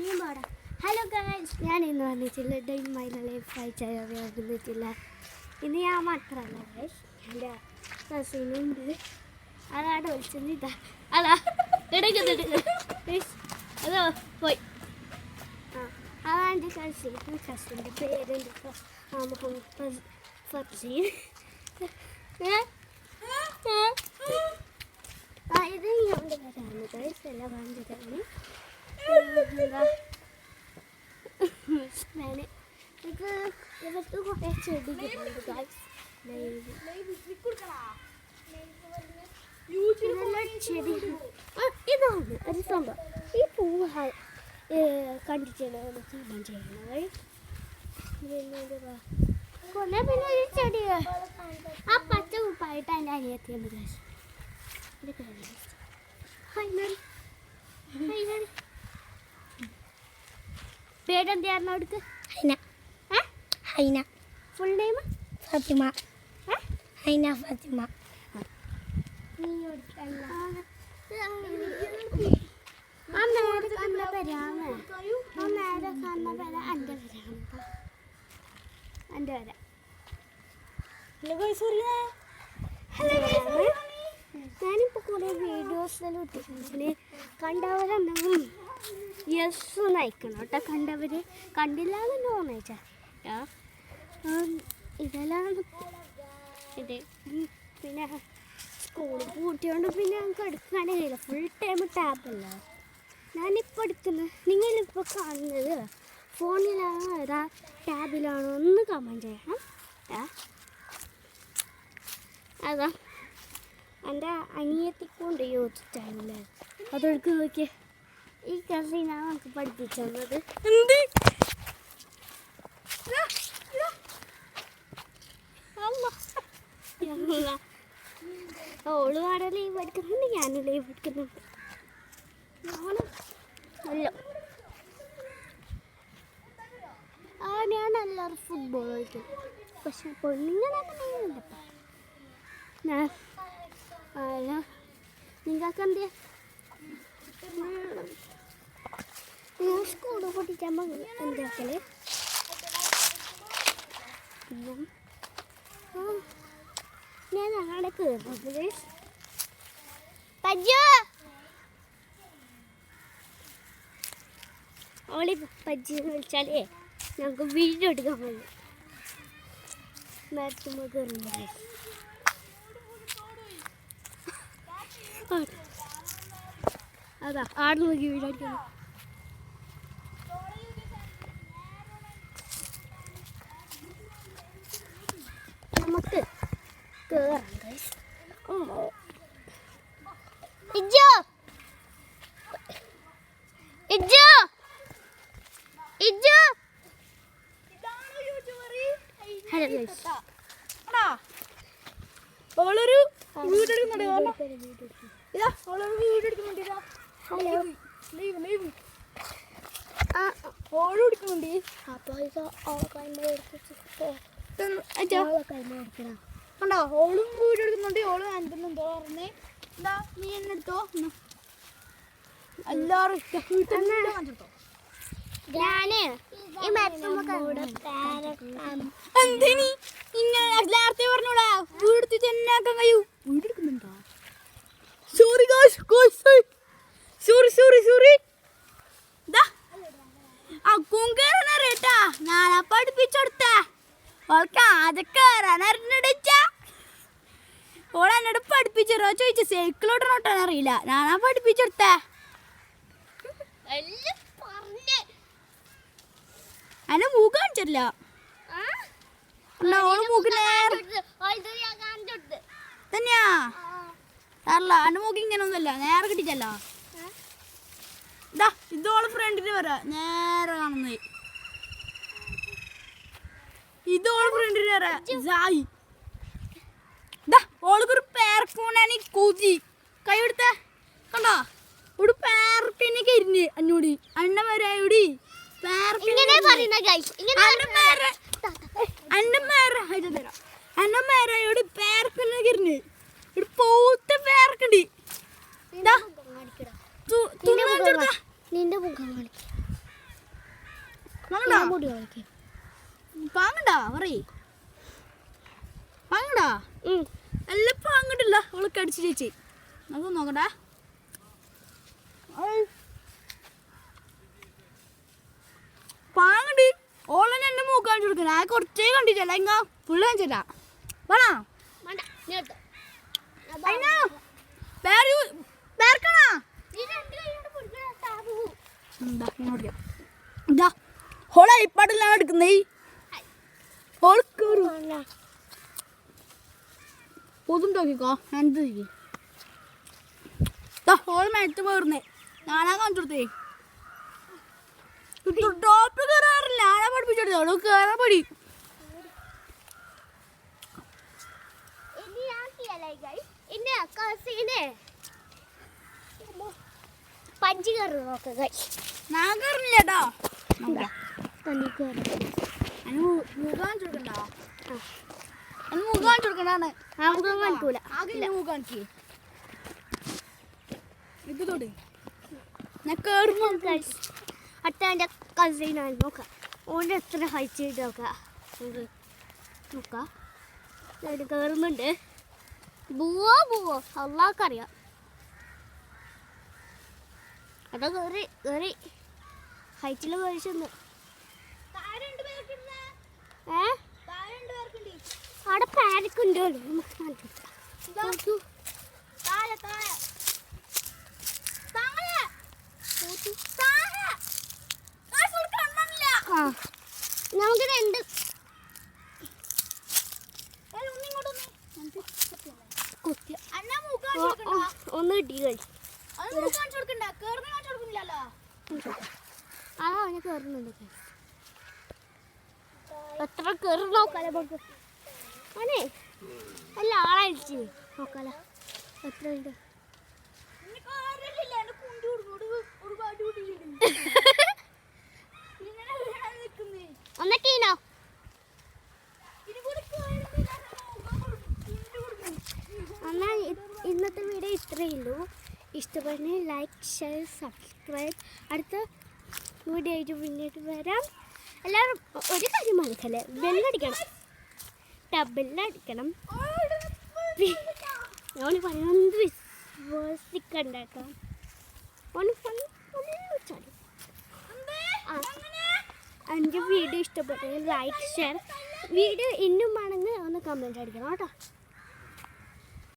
ഇനിയും പാടാം. Hello guys, ഞാൻ ഇന്ന് വന്നിട്ടില്ല. ഡേ ഇൻ മൈ ലൈഫ് വന്നിട്ടില്ല. ഇന്ന് ഞാൻ മാത്രമല്ല ഗൈസ്, എൻ്റെ കസിനുണ്ട്. അതാണ് വിളിച്ചത്. ഇതാ അതാ അതോ പോയി. അതാണ് എൻ്റെ കസിൻ്റെ പേരുണ്ട് മുഹമ്മദ് ഫർസീൻ. ഇത് ഇങ്ങോട്ട് വരാണ് ഗൈസ്, എല്ലാം കാണിച്ചിട്ടാണ്. ഇവർക്ക് കുറേ ചെടികളുണ്ട് ഗൈസ്. ചെടി ഇതാണ് ഒരു സംഭവം. ഈ പൂവ് കണ്ടിട്ടാണ് സംഭവം ചെയ്യുന്നത്. പിന്നെ ഒരു ചെടി ആ പച്ച ഉപ്പായിട്ട് അതിൻ്റെ അനിയത്തിയുണ്ട് ഗൈസ്. പേരെന്തായിരുന്നു അവിടുത്തെ? ഹൈന. Full name Fathima. ഹൈന ഫാത്തിമ. ആ നേരെ കണ്ട പേരാണ്. ആ നേരെ കണ്ട പേര എൻ്റെ പേരാണ്. എൻ്റെ പേര. ഞാനിപ്പോൾ കുറേ വീഡിയോസിലെല്ലാം ഇട്ടിട്ടുണ്ട്. കണ്ടവരെന്തെങ്കിലും യെസ് നയിക്കണം കേട്ടോ. കണ്ടവർ കണ്ടില്ല എന്നോ നയിച്ചാൽ ഇതെല്ലാം ഇത്. പിന്നെ സ്കൂളിൽ പൂട്ടിയോണ്ട് പിന്നെ ഞങ്ങൾക്ക് എടുക്കാനേ കഴിയില്ല. ഫുൾ ടൈം ടാബല്ല ഞാനിപ്പോൾ എടുക്കുന്നത്. നിങ്ങളിപ്പോൾ കാണുന്നത് ഫോണിലാണോ ഏതാ ടാബിലാണോ ഒന്ന് കമൻറ്റ് ചെയ്യണം. അതാ എൻ്റെ അനിയത്തിക്കൊണ്ട് യൂത്ത് ചാനൽ അതൊക്കെ നോക്കിയേ. ഈ കസിനാണ് നമുക്ക് പഠിപ്പിച്ചു തന്നത്. എന്ത് ഓള് അവിടെ ലീവ് എടുക്കുന്നുണ്ട്, ഞാനും ലീവ് എടുക്കുന്നുണ്ട്. അല്ല ഞാൻ എല്ലാവരും ഫുട്ബോൾ കളിക്കും. പക്ഷെ പെണ്ണുങ്ങളൊക്കെ ഞാൻ നിങ്ങൾക്ക് എന്ത് നിങ്ങൾ സ്കൂളിൽ പൊട്ടിച്ചാൽ എന്താക്കല്? ഞാൻ ഞങ്ങളുടെ കയറുന്നത് ഓളി പജ്ജി എന്ന് വിളിച്ചാലേ ഞങ്ങൾക്ക് വീഡിയോ എടുക്കാൻ പോകും. നേരത്തുമ്പോൾ കയറുന്നത് അതാ ആട് നോക്കി വീഡിയോ എടുക്കണം. നമുക്ക് കേറാം ഗൈസ്. ഇജ്ജോ ഇജ്ജോ ഇജ്ജോ ഹലോ ഗൈസ്. ഓളൊരു വീഡിയോ എടുക്കുന്നുണ്ട്. ഓള് എടുക്കുന്നുണ്ട്. അപ്പോൾ ഇത് ഓളെ കൈമ കണ്ടോ, ഓളും വീഡിയോ എടുക്കുന്നുണ്ട്. ഓള് എന്തെന്തോ പറഞ്ഞേ. എന്താ നീ എന്നെ എടുത്തോ? എല്ലാവരും ഇഷ്ടപ്പെട്ടോ. ഞാന് ഈ എന്തിനി ഇങ്ങനെ നേരത്തെ പറഞ്ഞോടാ വീടെടുത്ത് ചെന്നാക്കാൻ കഴിയൂ. വീടെടുക്കുന്നുണ്ടോ? സോറി സോറി അക്കൂങ്കേറാനറിയട്ടാ. ഞാനാ പഠിപ്പിച്ചെടുത്തേ. ഓൾക്ക് ആദ്യം കയറാൻ അറിഞ്ഞിടിച്ചാ. ഓൾ എന്നോട് പഠിപ്പിച്ചോ ചോദിച്ചു. സൈക്കിൾ ഓട്ടണോട്ടാൻ അറിയില്ല. ഞാനാ പഠിപ്പിച്ചെടുത്തേ. എന്നെ മൂക്ക് കാണിച്ചിട്ടില്ല. ഓള് മൂക്ക് തന്നെയാ അല്ല. എന്റെ മൂക്ക് ഇങ്ങനെ ഒന്നുമല്ല, നേരെ കിട്ടിച്ചല്ലോ. ഇതാ ഇതോള് ഫ്രണ്ടിന് വരാ നേരെ കാണുന്നത്. ഇതോള് ഫ്രണ്ടിന് വരാ ജായി. ഇതാ ഓൾക്കൊരു പേർക്കൂണി കൂച്ചി കൈ എടുത്തേ. കണ്ടോ ഒരു പേർക്കിനെ കരിഞ്ഞ് അന്നോടി അണ്ണ വരായോടി അന്നമാരോട് പേർക്കിനെ കരിഞ്ഞ് ഒരു പൂത്ത പേർക്കുണ്ട്. നിന്റെ മുഖം കാണിക്കും. മുടി കളിക്ക്. പാങ്ങണ്ടാ പറയ്. പാങ്ങടാ എല്ലാം പാങ്ങട്ടില്ല. അവള് കടിച്ചു ചേച്ചി. നമുക്ക് നോക്കട്ടെ. പാങ്ങണ്ട്. ഓളെ എന്നെ മൂക്ക് കാണിച്ചു കൊടുക്കണം. ആ കുറച്ചേ കണ്ടിട്ടല്ല ഇങ്ങ ഫുള്ള് കാണിച്ചിട്ടാ. വേണോ? വേണ്ട, നീ എടുത്തോ. അതിനാ വേർക്കണാ? നീ രണ്ട് കൈ കൊണ്ട് പിടിക്കണം, താപൂ. ഇതാ ഓളെ ഇപ്പാട്ടെല്ലാം എടുക്കുന്നേ. ഓൾക്കൊരു പൊതുണ്ടോക്കിക്കോ. എന്ത് ഓള് മേത്ത് പോയിരുന്നേ. ഞാനാ കാണിച്ചു കൊടുത്തേ. ടോപ്പ് കയറാറില്ല. ഞാനാ പഠിപ്പിച്ചെടുത്തോ. അവള് കയറാൻ പടി. ഇനി ഞാൻ ചെയ്യലേ guys. ഇനി കസിനെ പഞ്ച് കയറി നോക്ക guys. ഞാൻ കയറില്ല കേട്ടോ. തല്ലി കയറി. അതിന് മൂക്ക് കാണിച്ചു കൊടുക്കണ്ടോ? അതിന് മൂക്ക് കാണിച്ചു കൊടുക്കണ്ടാണ്. ആ മുഖം കാണിക്കൂല. ആകെ മൂക്ക് കാണിക്കേ. ഇത് തൊട്ട് ഞാൻ കയറുമ്പോ guys, അടുത്ത എൻ്റെ കസിനാണ്. നോക്കാം ഓൻ്റെ എത്ര ഹൈറ്റ് ചെയ്ത് നോക്കാം. നോക്കാം കയറുന്നുണ്ട്. പോവോ അള്ളാഹ്ക്കറിയാം. അതാ കയറി ഹൈറ്റിൽ കഴിച്ചെന്ന്. അവിടെ പാരക്കുണ്ട്. നമുക്ക് രണ്ട് ഒന്ന് കിട്ടി കഴിച്ചു. ആ അവനെ കയറുന്നുണ്ട്. എത്ര കയറി നോക്കാലോ നമുക്ക്. അവനെ അല്ല ആളഴിച്ച് നോക്കാലോ എത്ര ഉണ്ട്. ഒന്നൊക്കെയാണോ? എന്നാൽ ഇന്നത്തെ വീഡിയോ ഇത്രയേ ഉള്ളൂ. ഇഷ്ടപ്പെടുന്ന ലൈക്ക്, ഷെയർ, സബ്സ്ക്രൈബ്. അടുത്ത വീഡിയോ ആയിട്ട് പിന്നീട് വരാം. എല്ലാവരും ഒരു കാര്യം മനസ്സിലെ ബെല്ലടിക്കണം, ബെല്ലടിക്കണം. ഓന് പറയുന്നത് വിശ്വസിക്കണ്ടാക്കാം. ഓന് എൻ്റെ വീഡിയോ ഇഷ്ടപ്പെട്ടെങ്കിൽ ലൈക്ക്, ഷെയർ. വീഡിയോ ഇന്നും ആണെങ്കിൽ ഒന്ന് കമൻറ്റ് അടിക്കണം കേട്ടോ.